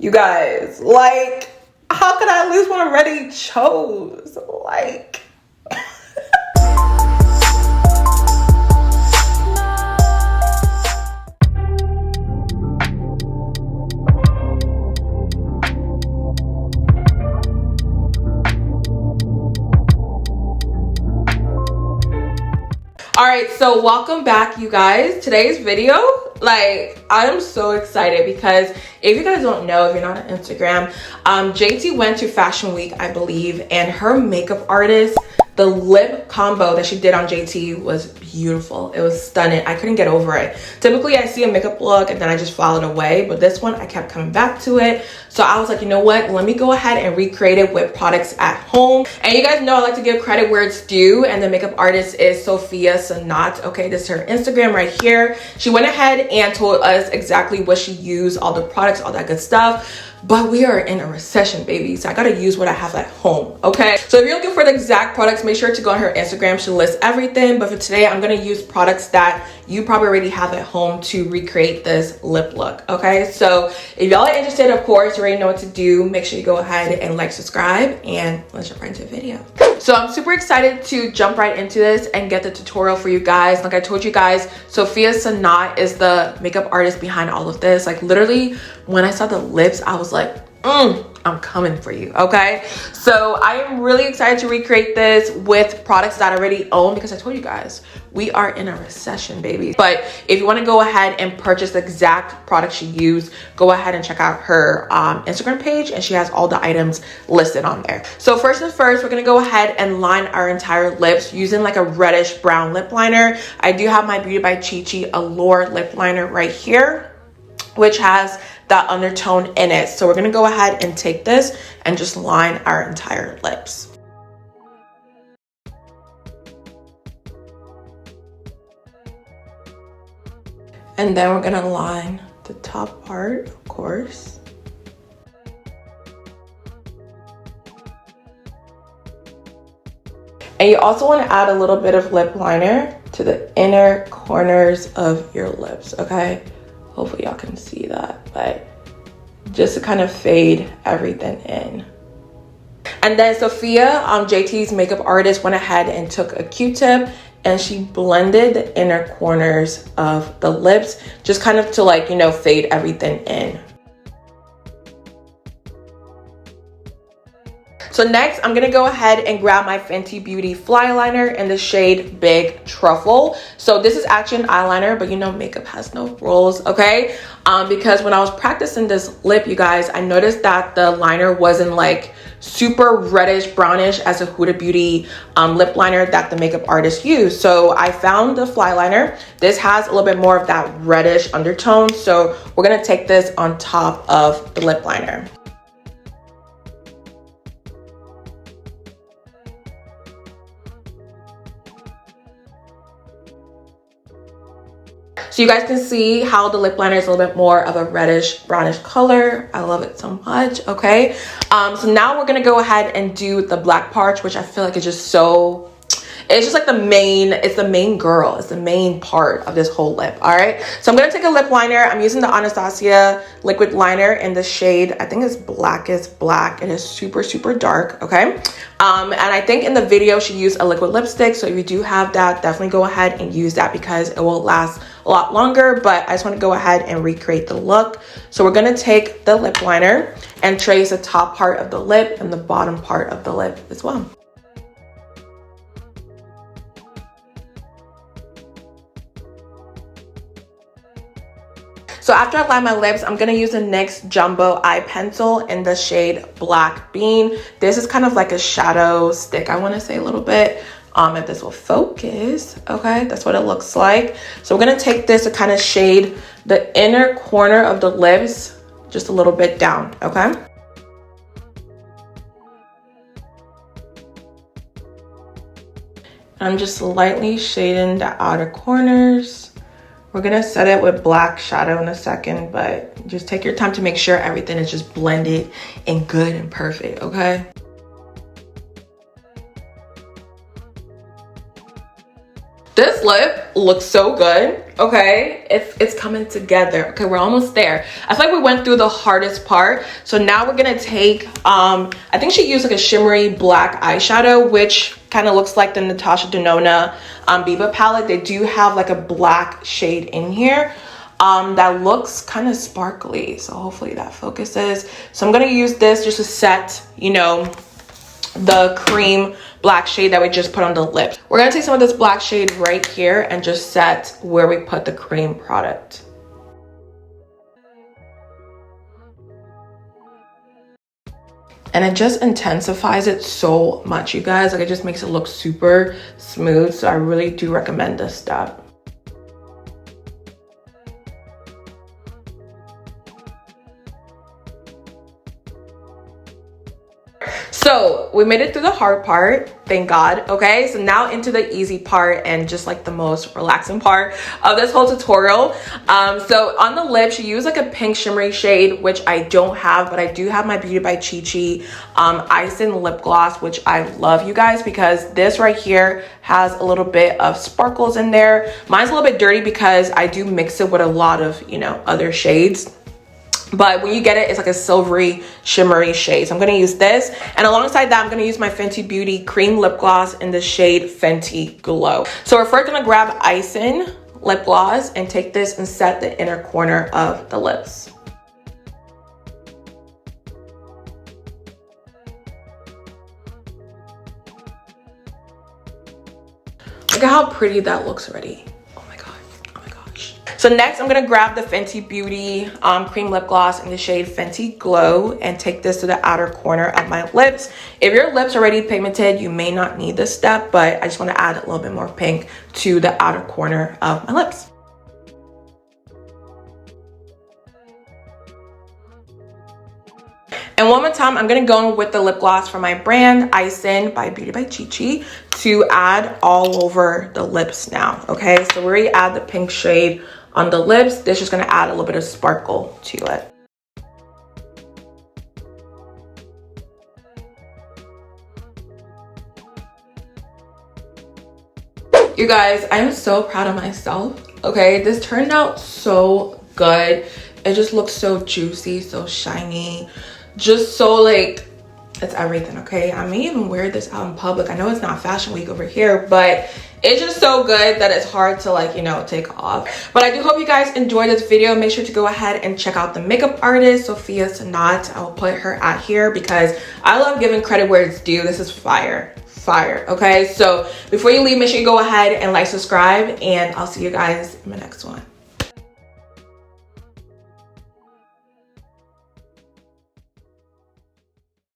You guys, like, how could I lose one I already chose? Like, all right, so welcome back, you guys. Today's video, like, I'm so excited because if you guys don't know, if you're not on Instagram, JT went to Fashion Week, I believe, and her makeup artist, the lip combo that she did on JT was beautiful. It was stunning. I couldn't get over it. Typically, I see a makeup look and then I just file it away, but this one, I kept coming back to it. So I was like, you know what? Let me go ahead and recreate it with products at home. And you guys know I like to give credit where it's due, and the makeup artist is Sophia Sinot. Okay, this is her Instagram right here. She went ahead and told us exactly what she used, all the products, all that good stuff. But we are in a recession, baby, so I gotta use what I have at home, okay? So if you're looking for the exact products, make sure to go on her Instagram. She lists everything, but for today, I'm gonna use products that you probably already have at home to recreate this lip look, okay? So if y'all are interested, of course, you already know what to do. Make sure you go ahead and like, subscribe, and let's jump right into the video. So I'm super excited to jump right into this and get the tutorial for you guys. Like I told you guys, Sophia Sinot is the makeup artist behind all of this. Like literally, when I saw the lips, I was like, I'm coming for you, okay? So I am really excited to recreate this with products that I already own, because I told you guys, we are in a recession, baby. But if you wanna go ahead and purchase the exact product she used, go ahead and check out her Instagram page, and she has all the items listed on there. So first things first, we're gonna go ahead and line our entire lips using like a reddish brown lip liner. I do have my Beauty by Chi Chi Allure lip liner right here, which has that undertone in it. So we're gonna go ahead and take this and just line our entire lips. And then we're gonna line the top part, of course. And you also wanna add a little bit of lip liner to the inner corners of your lips, okay? Hopefully y'all can see that, but just to kind of fade everything in. And then Sophia, JT's makeup artist, went ahead and took a Q-tip and she blended the inner corners of the lips, just kind of to like, you know, fade everything in. So next, I'm gonna go ahead and grab my Fenty Beauty Fly Liner in the shade Big Truffle. So this is actually an eyeliner, but you know makeup has no rules, okay? Because when I was practicing this lip, you guys, I noticed that the liner wasn't like super reddish brownish as a Huda Beauty lip liner that the makeup artist used. So I found the Fly Liner. This has a little bit more of that reddish undertone. So we're gonna take this on top of the lip liner. So you guys can see how the lip liner is a little bit more of a reddish brownish color. I love it so much, okay? So now we're gonna go ahead and do the black part, which I feel like is just so, it's just like it's the main girl, it's the main part of this whole lip, all right? So I'm gonna take a lip liner. I'm using the Anastasia liquid liner in the shade, I think it's Blackest Black. It is super, super dark, okay? And I think in the video she used a liquid lipstick, so if you do have that, definitely go ahead and use that because it will last a lot longer, but I just want to go ahead and recreate the look. So we're going to take the lip liner and trace the top part of the lip and the bottom part of the lip as well. So after I line my lips, I'm gonna use the NYX Jumbo Eye Pencil in the shade Black Bean. This is kind of like a shadow stick, I wanna say a little bit. If this will focus, okay, that's what it looks like. So we're gonna take this to kind of shade the inner corner of the lips just a little bit down, okay? I'm just lightly shading the outer corners. We're gonna set it with black shadow in a second, but just take your time to make sure everything is just blended and good and perfect, okay? This This lip looks so good. Okay, it's coming together. Okay, we're almost there. I feel like we went through the hardest part. So now we're gonna take I think she used like a shimmery black eyeshadow, which kind of looks like the Natasha Denona Biba palette. They do have like a black shade in here that looks kind of sparkly, so hopefully that focuses. So I'm gonna use this just to set, you know, the cream black shade that we just put on the lips. We're gonna take some of this black shade right here and just set where we put the cream product. And it just intensifies it so much, you guys. Like, it just makes it look super smooth. So I really do recommend this step. So we made it through the hard part, thank God. Okay, so now into the easy part and just like the most relaxing part of this whole tutorial. So on the lips, you use like a pink shimmery shade, which I don't have, but I do have my Beauty by Chi Chi Ice and lip gloss, which I love, you guys, because this right here has a little bit of sparkles in there. Mine's a little bit dirty because I do mix it with a lot of, you know, other shades. But when you get it, it's like a silvery, shimmery shade. So I'm going to use this. And alongside that, I'm going to use my Fenty Beauty Cream Lip Gloss in the shade Fenty Glow. So we're first going to grab Icing Lip Gloss and take this and set the inner corner of the lips. Look at how pretty that looks already. So next, I'm gonna grab the Fenty Beauty Cream Lip Gloss in the shade Fenty Glow and take this to the outer corner of my lips. If your lips are already pigmented, you may not need this step, but I just wanna add a little bit more pink to the outer corner of my lips. And one more time, I'm gonna go with the lip gloss from my brand, Icing by Beauty by Chi Chi, to add all over the lips now, okay? So we already add the pink shade on the lips. This is just gonna add a little bit of sparkle to it. You guys, I am so proud of myself, okay? This turned out so good. It just looks so juicy, so shiny, just so like, it's everything, okay? I may even wear this out in public. I know it's not fashion week over here, but it's just so good that it's hard to, like, you know, take off. But I do hope you guys enjoyed this video. Make sure to go ahead and check out the makeup artist, Sophia Sinot. I will put her at here because I love giving credit where it's due. This is fire, okay? So before you leave, make sure you go ahead and like, subscribe, and I'll see you guys in my next one.